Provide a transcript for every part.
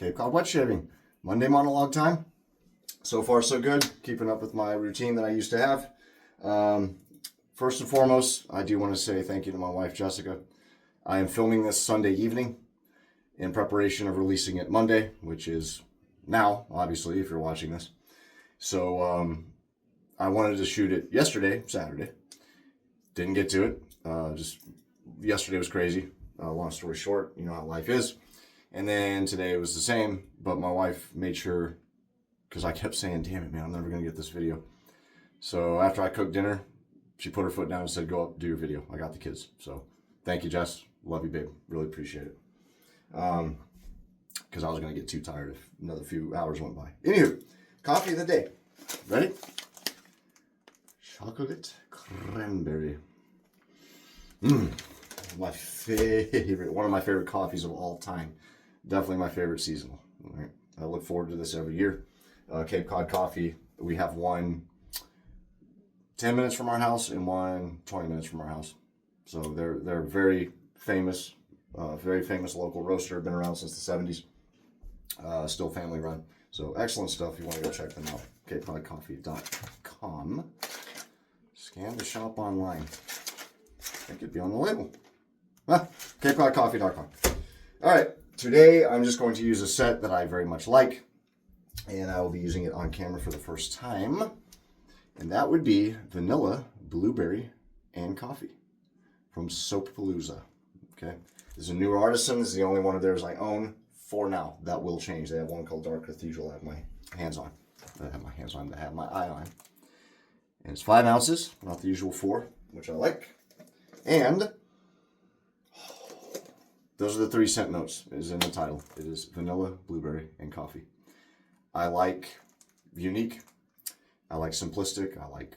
Cape Cod wet shaving. Monday monologue time. So far, so good. Keeping up with my routine that I used to have. First and foremost, I do want to say thank you to my wife, Jessica. I am filming this Sunday evening in preparation of releasing it Monday, which is now, obviously, if you're watching this. So I wanted to shoot it yesterday, Saturday. Didn't get to it. Just yesterday was crazy. Long story short, you know how life is. And then today it was the same, but my wife made sure, because I kept saying, damn it, man, I'm never going to get this video. So after I cooked dinner, she put her foot down and said, go up, do your video. I got the kids. So thank you, Jess. Love you, babe. Really appreciate it. Because I was going to get too tired if another few hours went by. Anywho, coffee of the day. Ready? Chocolate cranberry. My favorite, one of my favorite coffees of all time. Definitely my favorite seasonal. All right. I look forward to this every year. Cape Cod coffee. We have one 10 minutes from our house and one 20 minutes from our house. So they're very famous local roaster. Been around since the 70s. Still family run. So excellent stuff. If you want to go check them out, capecodcoffee.com. Scan to shop online. I think it'd be on the label. capecodcoffee.com. All right. Today I'm just going to use a set that I very much like, and I will be using it on camera for the first time. And that would be vanilla, blueberry, and coffee from Soap Palooza. Okay, this is a newer artisan. This is the only one of theirs I own for now. That will change. They have one called Dark Cathedral I have my hands on. I have my eye on. And it's 5 ounces, not the usual 4, which I like. And those are the 3 scent notes. It is in the title. It is vanilla, blueberry, and coffee. I like unique. I like simplistic. I like,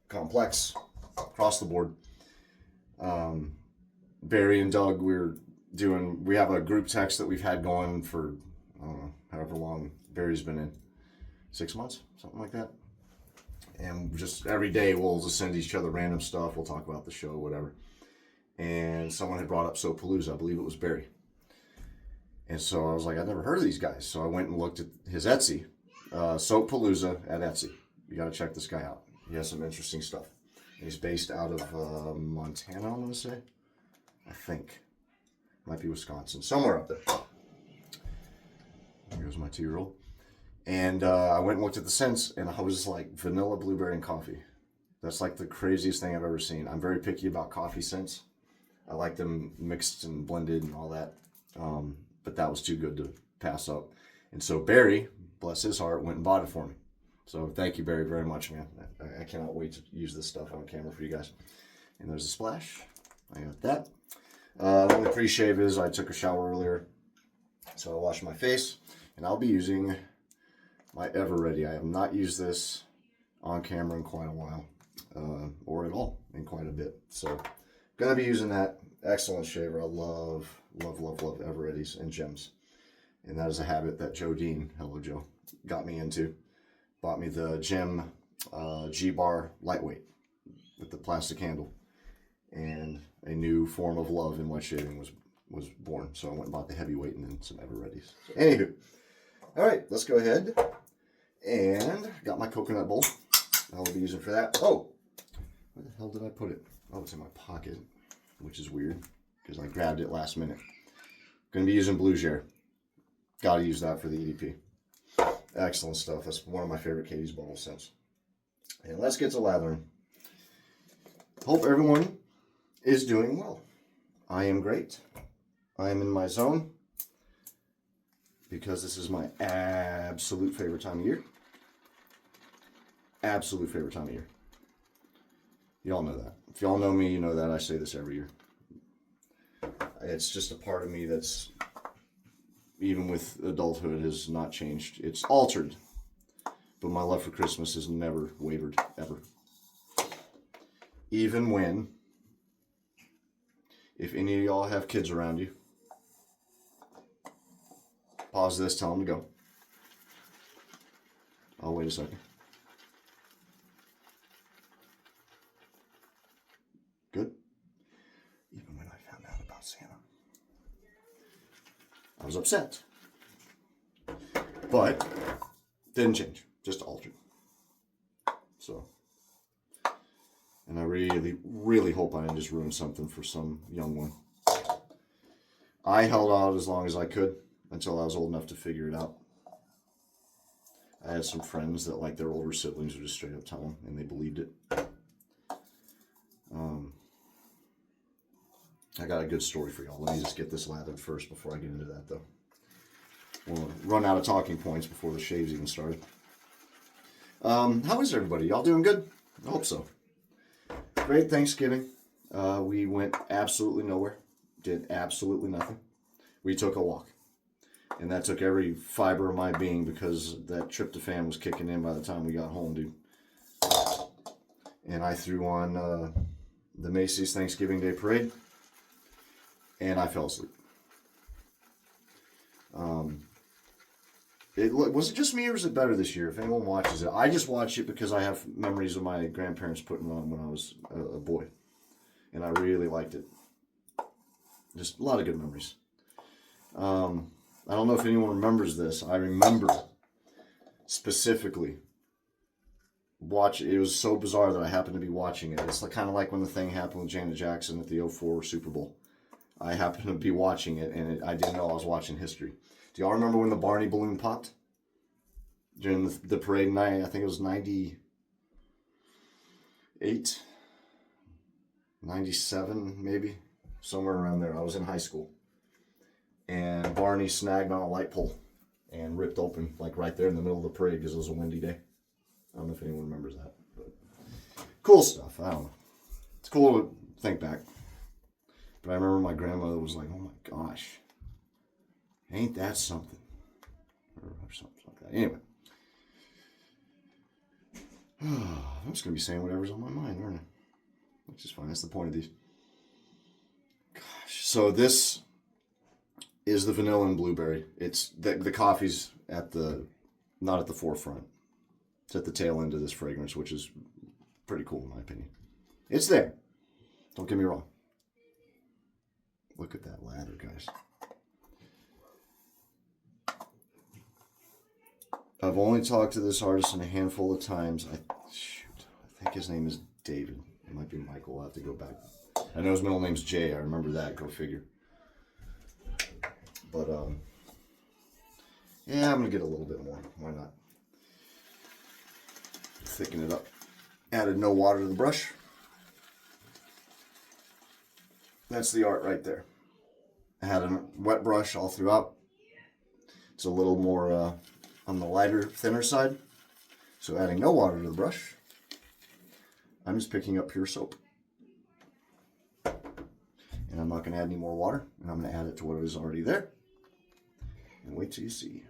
complex across the board. Bary and Doug, we have a group text that we've had going for, I don't know, however long Bary's been in. 6 months, something like that. And just every day we'll just send each other random stuff. We'll talk about the show, whatever. And someone had brought up Soap Palooza. I believe it was Bary. And so I was like, I've never heard of these guys. So I went and looked at his Etsy. Soap Palooza at Etsy. You got to check this guy out. He has some interesting stuff. He's based out of Montana, I'm going to say. I think. Might be Wisconsin. Somewhere up there. There goes my 2-year-old. And I went and looked at the scents, and I was like, vanilla, blueberry, and coffee. That's like the craziest thing I've ever seen. I'm very picky about coffee scents. I like them mixed and blended and all that. But that was too good to pass up. And so Bary, bless his heart, went and bought it for me. So thank you, Bary, very much, man. I cannot wait to use this stuff on camera for you guys. And there's a splash. I got that. The only pre-shave is I took a shower earlier. So I washed my face. And I'll be using my Ever-Ready. I have not used this on camera in quite a while. Or at all in quite a bit. So going to be using that. Excellent shaver. I love Ever-Readys and gems. And that is a habit that Joe Dean, hello Joe, got me into. Bought me the gem G-Bar lightweight with the plastic handle. And a new form of love in wet shaving was born. So I went and bought the heavyweight and then some Ever-Readys. So anywho, all right, let's go ahead. And got my coconut bowl. I'll be using for that. Oh, where the hell did I put it? Oh, it's in my pocket, which is weird because I grabbed it last minute. Going to be using Blue Ger. Got to use that for the EDP. Excellent stuff. That's one of my favorite Katie's bottle scents. And let's get to lathering. Hope everyone is doing well. I am great. I am in my zone because this is my absolute favorite time of year. Absolute favorite time of year. Y'all know that. If y'all know me, you know that I say this every year. It's just a part of me that's, even with adulthood, has not changed. It's altered, but my love for Christmas has never wavered, ever. Even when, if any of y'all have kids around you, pause this, tell them to go. I'll wait a second. Good. Even when I found out about Santa, I was upset. But didn't change, just altered. So, and I really, really hope I didn't just ruin something for some young one. I held out as long as I could until I was old enough to figure it out. I had some friends that, like, their older siblings would just straight up tell them, and they believed it. I got a good story for y'all. Let me just get this lathered first before I get into that, though. We'll run out of talking points before the shaves even started. How is everybody? Y'all doing good? I hope so. Great Thanksgiving. We went absolutely nowhere. Did absolutely nothing. We took a walk. And that took every fiber of my being because that tryptophan was kicking in by the time we got home, dude. And I threw on the Macy's Thanksgiving Day Parade. And I fell asleep. Was it just me, or was it better this year? If anyone watches it, I just watch it because I have memories of my grandparents putting it on when I was a boy, and I really liked it. Just a lot of good memories. I don't know if anyone remembers this. I remember specifically it was so bizarre that I happened to be watching it. It's kind of like when the thing happened with Janet Jackson at the '04 Super Bowl. I happened to be watching it, and I didn't know I was watching history. Do y'all remember when the Barney balloon popped? During the parade night, I think it was 98, 97 maybe, somewhere around there. I was in high school. And Barney snagged on a light pole and ripped open, like right there in the middle of the parade because it was a windy day. I don't know if anyone remembers that. But cool stuff. I don't know. It's cool to think back. But I remember my grandmother was like, oh my gosh, ain't that something? Or something like that. Anyway. I'm just going to be saying whatever's on my mind, aren't I? Which is fine. That's the point of these. Gosh. So this is the vanilla and blueberry. It's the coffee's not at the forefront. It's at the tail end of this fragrance, which is pretty cool in my opinion. It's there. Don't get me wrong. Look at that lather, guys. I've only talked to this artist a handful of times. I think his name is David. It might be Michael. I'll have to go back. I know his middle name's Jay. I remember that. Go figure. But, yeah, I'm going to get a little bit more. Why not? Thicken it up. Added no water to the brush. That's the art right there. I had a wet brush all throughout. It's a little more on the lighter, thinner side. So adding no water to the brush, I'm just picking up pure soap. And I'm not going to add any more water. And I'm going to add it to what is already there. And wait till you see.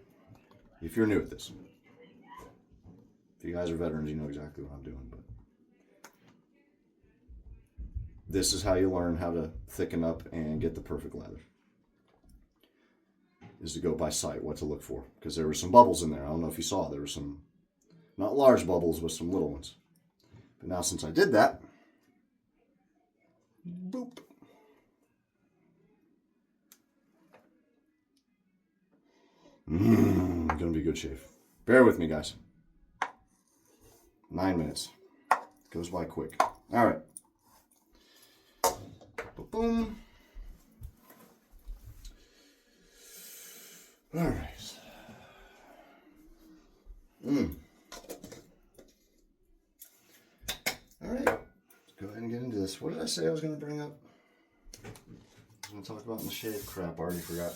If you're new at this. If you guys are veterans, you know exactly what I'm doing. But this is how you learn how to thicken up and get the perfect lather. Is to go by sight, what to look for. Because there were some bubbles in there. I don't know if you saw. There were some, not large bubbles, but some little ones. But now since I did that, boop. Gonna be a good shave. Bear with me, guys. 9 minutes. Goes by quick. All right. Boom. All right. All right. Let's go ahead and get into this. What did I say I was going to bring up? I was going to talk about in the shave. Crap, I already forgot.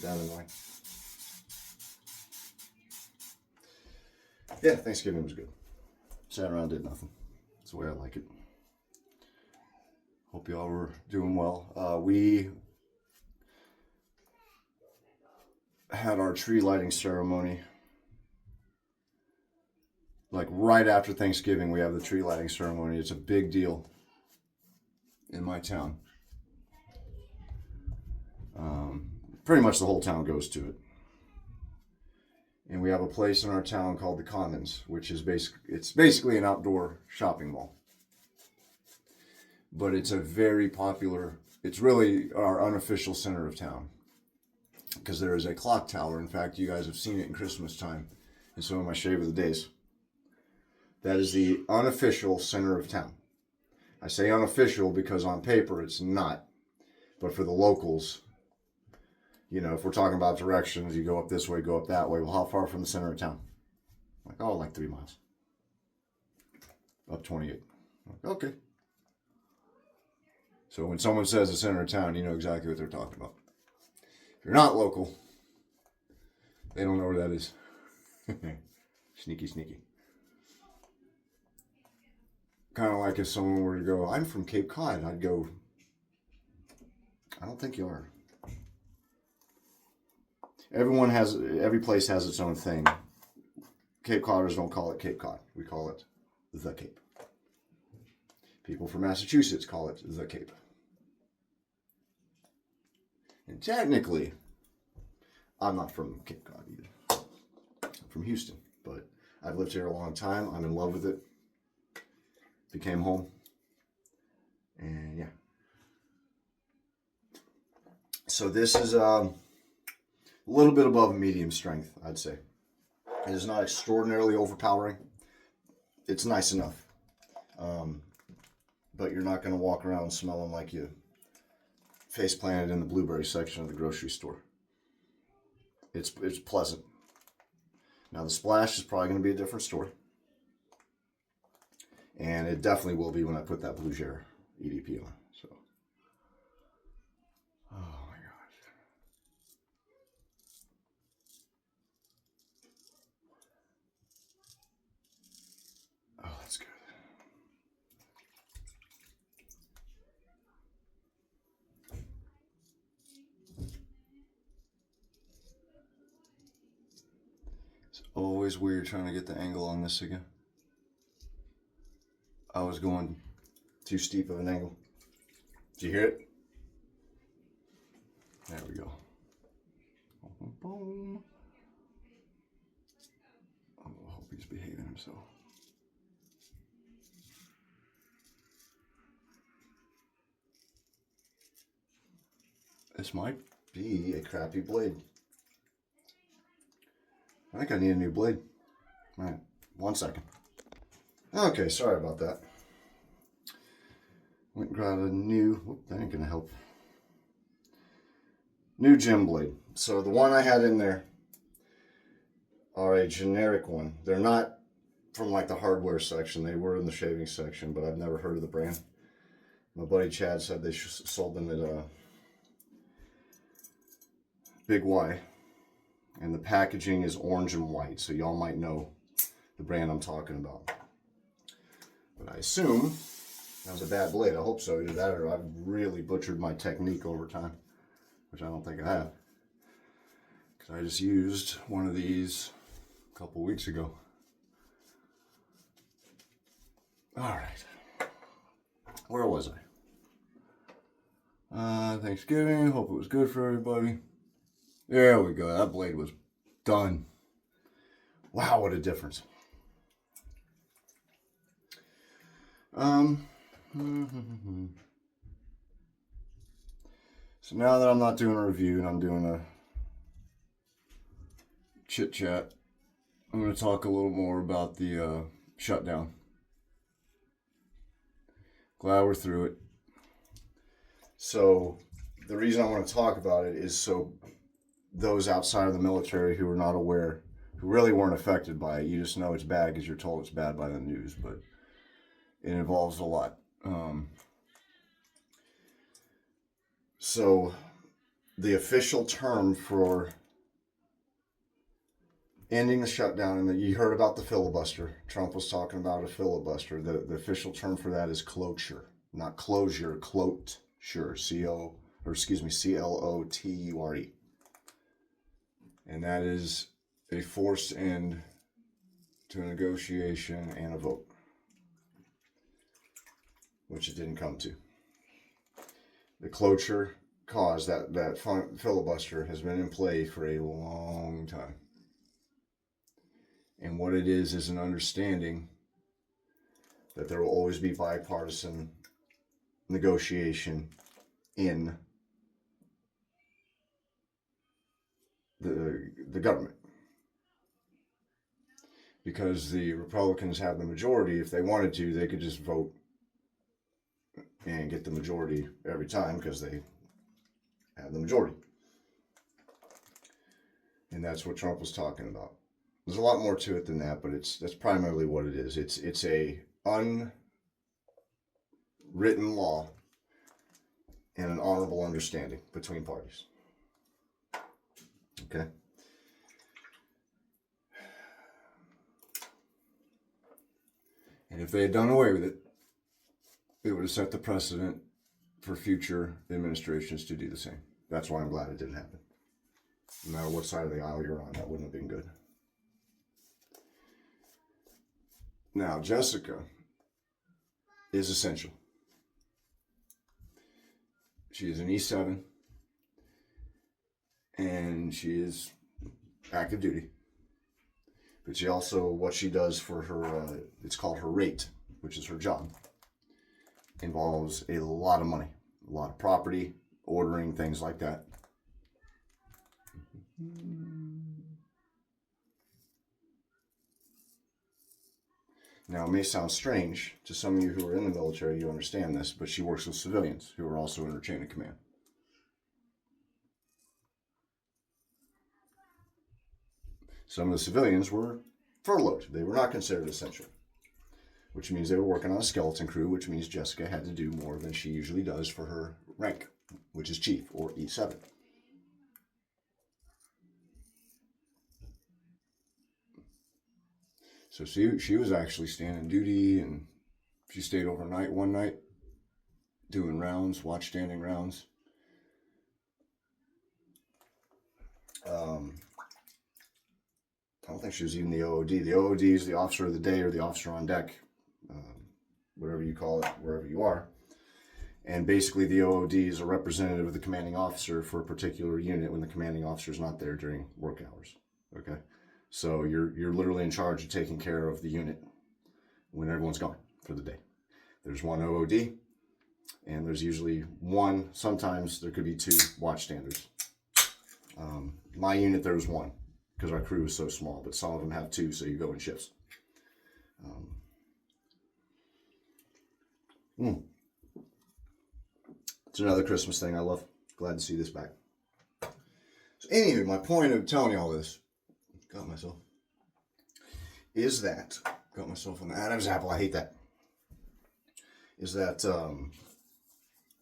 Down in line. Yeah, Thanksgiving was good. Sat around, did nothing. That's the way I like it. Hope you all were doing well. We had our tree lighting ceremony. Like right after Thanksgiving, we have the tree lighting ceremony. It's a big deal in my town. Pretty much the whole town goes to it. And we have a place in our town called the Commons, which is basically an outdoor shopping mall. But it's a very popular, it's really our unofficial center of town. because there is a clock tower. In fact, you guys have seen it in Christmas time in some of my shave of the days. That is the unofficial center of town. I say unofficial because on paper it's not, but for the locals, you know, if we're talking about directions, you go up this way, go up that way. Well, how far from the center of town? Like, oh, like 3 miles. Up 28. Like, okay. So when someone says the center of town, you know exactly what they're talking about. If you're not local, they don't know where that is. Sneaky, sneaky. Kind of like if someone were to go, I'm from Cape Cod, I'd go, I don't think you are. Every place has its own thing. Cape Codders don't call it Cape Cod. We call it the Cape. People from Massachusetts call it the Cape. And technically, I'm not from Cape Cod either. I'm from Houston, but I've lived here a long time. I'm in love with it. Became home. And yeah. So this is a little bit above medium strength, I'd say. It is not extraordinarily overpowering. It's nice enough. But you're not going to walk around smelling like you face planted in the blueberry section of the grocery store. It's pleasant. Now the splash is probably going to be a different story. And it definitely will be when I put that 𝘉𝘠𝘢𝘠 EDP on. So, oh my gosh. Oh, that's good. It's always weird trying to get the angle on this again. I was going too steep of an angle. Did you hear it? There we go. Boom. Oh, I hope he's behaving himself. This might be a crappy blade. I think I need a new blade. All right, 1 second. Okay, sorry about that. Went and grabbed a new, whoop, that ain't gonna help. New gym blade. So the one I had in there are a generic one. They're not from like the hardware section. They were in the shaving section, but I've never heard of the brand. My buddy Chad said they sold them at Big Y. And the packaging is orange and white, so y'all might know the brand I'm talking about. But I assume that was a bad blade. I hope so. Either that or I've really butchered my technique over time, which I don't think I have. Because I just used one of these a couple weeks ago. All right. Where was I? Thanksgiving. Hope it was good for everybody. There we go. That blade was done. Wow, what a difference. So now that I'm not doing a review and I'm doing a chit chat, I'm going to talk a little more about the shutdown. Glad we're through it. So the reason I want to talk about it is so those outside of the military who are not aware, who really weren't affected by it, you just know it's bad because you're told it's bad by the news, but it involves a lot. So the official term for ending the shutdown, and you heard about the filibuster. Trump was talking about a filibuster. The official term for that is cloture, not closure, cloture, C-L-O-T-U-R-E. And that is a forced end to a negotiation and a vote, which it didn't come to. The cloture cause, that filibuster, has been in play for a long time. And what it is an understanding that there will always be bipartisan negotiation in the government. Because the Republicans have the majority. If they wanted to, they could just vote and get the majority every time because they have the majority. And that's what Trump was talking about. There's a lot more to it than that, but that's primarily what it is. It's a unwritten law and an honorable understanding between parties. Okay? And if they had done away with it, it would have set the precedent for future administrations to do the same. That's why I'm glad it didn't happen. No matter what side of the aisle you're on, that wouldn't have been good. Now, Jessica is essential. She is an E7, and she is active duty. But she also, what she does for her, it's called her rate, which is her job, involves a lot of money, a lot of property, ordering, things like that. Now, it may sound strange to some of you who are in the military, you understand this, but she works with civilians who are also in her chain of command. Some of the civilians were furloughed. They were not considered essential, which means they were working on a skeleton crew, which means Jessica had to do more than she usually does for her rank, which is chief or E7. So she was actually standing duty, and she stayed overnight one night doing rounds, watch standing rounds. I don't think she was even the OOD. The OOD is the officer of the day or the officer on deck, whatever you call it, wherever you are. And basically the OOD is a representative of the commanding officer for a particular unit when the commanding officer is not there during work hours. Okay? So you're literally in charge of taking care of the unit when everyone's gone for the day. There's one OOD, and there's usually one, sometimes there could be two watchstanders. My unit, there was one, because our crew is so small, but some of them have two, so you go in shifts. It's another Christmas thing I love. Glad to see this back. So anyway, my point of telling you all this, got myself on the Adam's apple, I hate that, is that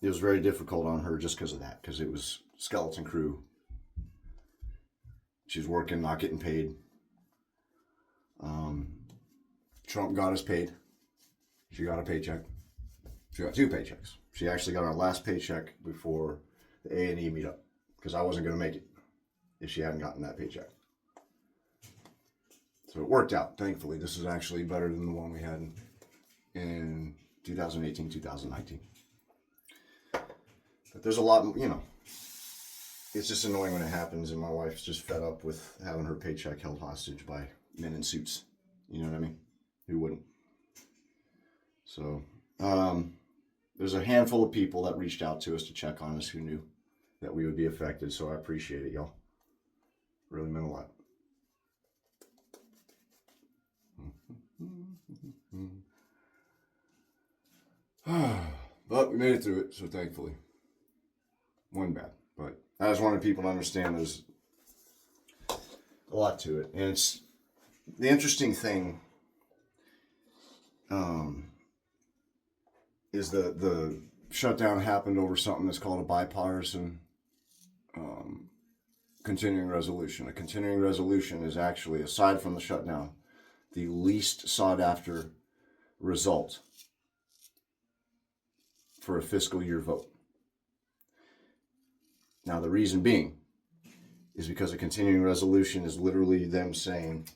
it was very difficult on her just because of that, because it was skeleton crew. She's working, not getting paid. Trump got us paid. She got a paycheck. She got 2 paychecks. She actually got our last paycheck before the A&E meetup, because I wasn't going to make it if she hadn't gotten that paycheck. So it worked out, thankfully. This is actually better than the one we had in 2018, 2019. But there's a lot, it's just annoying when it happens, and my wife's just fed up with having her paycheck held hostage by men in suits. You know what I mean? Who wouldn't? So, there's a handful of people that reached out to us to check on us who knew that we would be affected, so I appreciate it, y'all. Really meant a lot. But we made it through it, so thankfully. Wasn't bad, but I just wanted people to understand there's a lot to it. And it's the interesting thing is the shutdown happened over something that's called a bipartisan continuing resolution. A continuing resolution is actually, aside from the shutdown, the least sought after result for a fiscal year vote. Now, the reason being is because a continuing resolution is literally them saying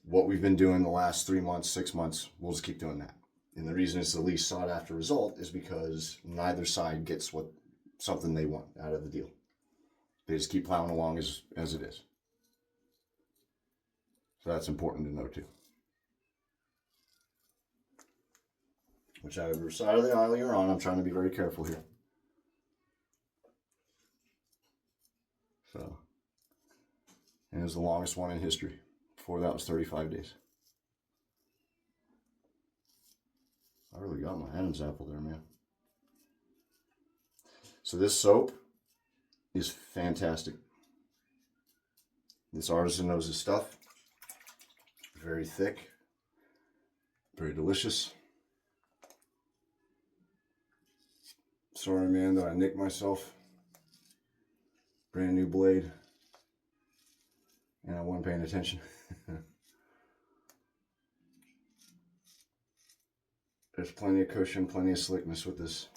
what we've been doing the last 3 months, 6 months, we'll just keep doing that. And the reason it's the least sought after result is because neither side gets something they want out of the deal. They just keep plowing along as it is. So that's important to know too. Whichever side of the aisle you're on, I'm trying to be very careful here. So, And it was the longest one in history. Before that was 35 days. I really got my Adam's apple there, man. So this soap is fantastic. This artisan knows his stuff. Very thick. Very delicious. Sorry, man, that I nicked myself. Brand new blade. And I wasn't paying attention. There's plenty of cushion, plenty of slickness with this.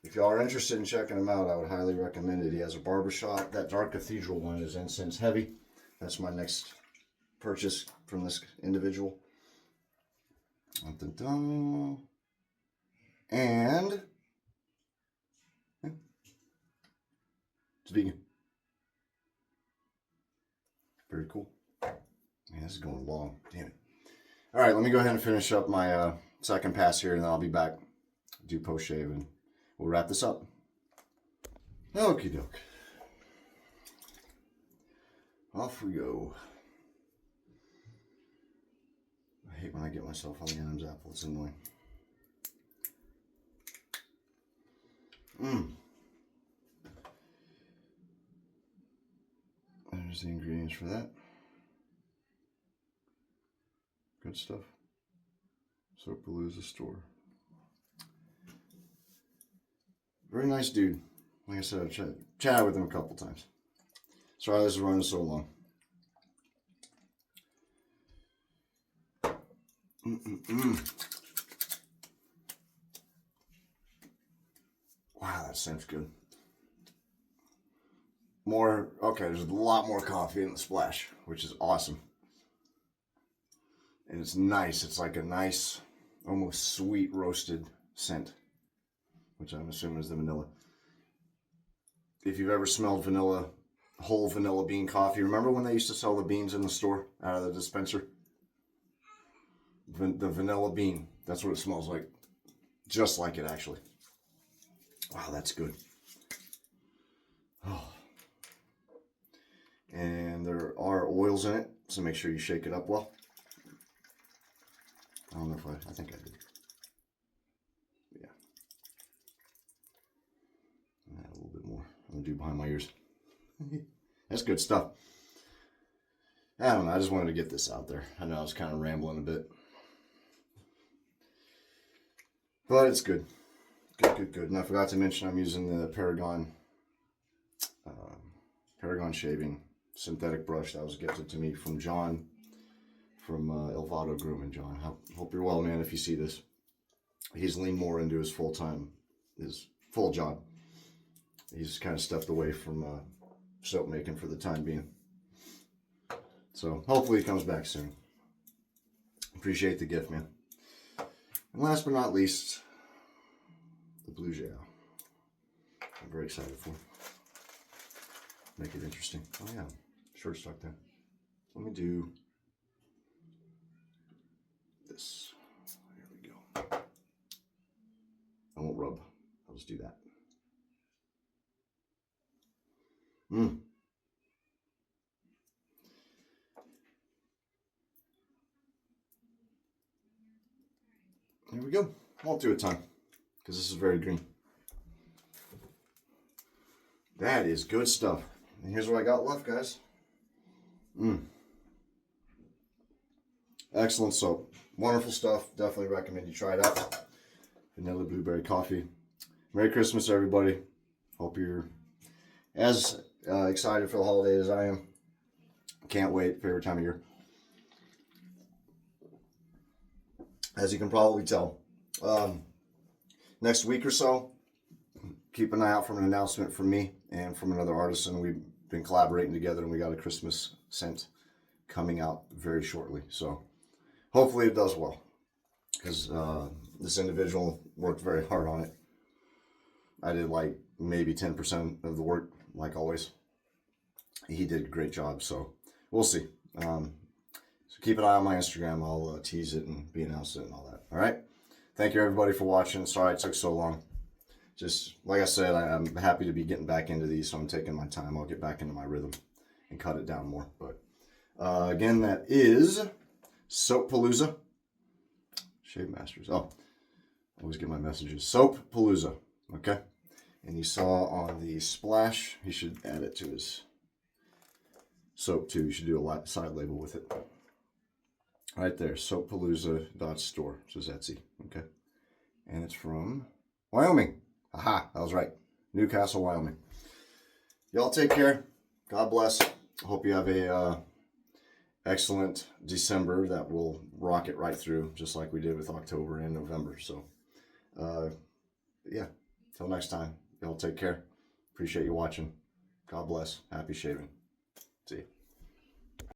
If y'all are interested in checking him out, I would highly recommend it. He has a barbershop. That dark cathedral one is incense heavy. That's my next purchase from this individual. Dun, dun, dun. And it's vegan. Very cool. Man, this is going long. Damn it. All right, let me go ahead and finish up my second pass here, and then I'll be back, do post-shave, and we'll wrap this up. Okie doke. Off we go. I hate when I get myself on the Adam's apple. It's annoying. There's the ingredients for that. Good stuff. Soap Palooza store. Very nice dude. Like I said, I've chatted with him a couple times. Sorry this is running so long. Wow, that scent's good. Okay, there's a lot more coffee in the splash, which is awesome. And it's nice. It's like a nice, almost sweet roasted scent, which I'm assuming is the vanilla. If you've ever smelled vanilla, whole vanilla bean coffee, remember when they used to sell the beans in the store out of the dispenser? The vanilla bean, that's what it smells like. Just like it, actually. Wow, that's good. Oh. And there are oils in it, so make sure you shake it up well. I don't know if I think I did. Yeah. Add a little bit more. I'm gonna do behind my ears. That's good stuff. I don't know, I just wanted to get this out there. I know I was kind of rambling a bit. But it's good. Good. And I forgot to mention I'm using the Paragon shaving synthetic brush that was gifted to me from John from 𝘝𝘍𝘍𝘬𝘳𝘇𝑗 Grooming. John, hope you're well, man. If you see this, he's leaned more into his full job. He's kind of stepped away from soap making for the time being. So hopefully he comes back soon. Appreciate the gift, man. And last but not least, the Blue Gel. I'm very excited for. Make it interesting. Oh yeah, short stuck there. Let me do this. There we go. I won't rub. I'll just do that. There we go. Won't do a ton because this is very green. That is good stuff. And here's what I got left, guys. Excellent soap. Wonderful stuff. Definitely recommend you try it out. Vanilla blueberry coffee. Merry Christmas, everybody. Hope you're as excited for the holiday as I am. Can't wait. Favorite time of year. As you can probably tell. Next week or so, keep an eye out for an announcement from me and from another artisan. We've been collaborating together and we got a Christmas scent coming out very shortly. So hopefully it does well because this individual worked very hard on it. I did like maybe 10% of the work, like always. He did a great job, so we'll see. So keep an eye on my Instagram. I'll tease it and be announced it and all that. All right. Thank you everybody for watching. Sorry it took so long. Just like I said, I'm happy to be getting back into these, so I'm taking my time. I'll get back into my rhythm and cut it down more. But again, that is Soap Palooza. Shave Masters. Oh, I always get my messages. Soap Palooza. Okay. And you saw on the splash, he should add it to his soap too. You should do a side label with it. Right there, soappalooza.store. So Etsy. Okay. And it's from Wyoming. Aha, I was right. Newcastle, Wyoming. Y'all take care. God bless. Hope you have a excellent December that will rock it right through, just like we did with October and November. So, yeah. Till next time. Y'all take care. Appreciate you watching. God bless. Happy shaving.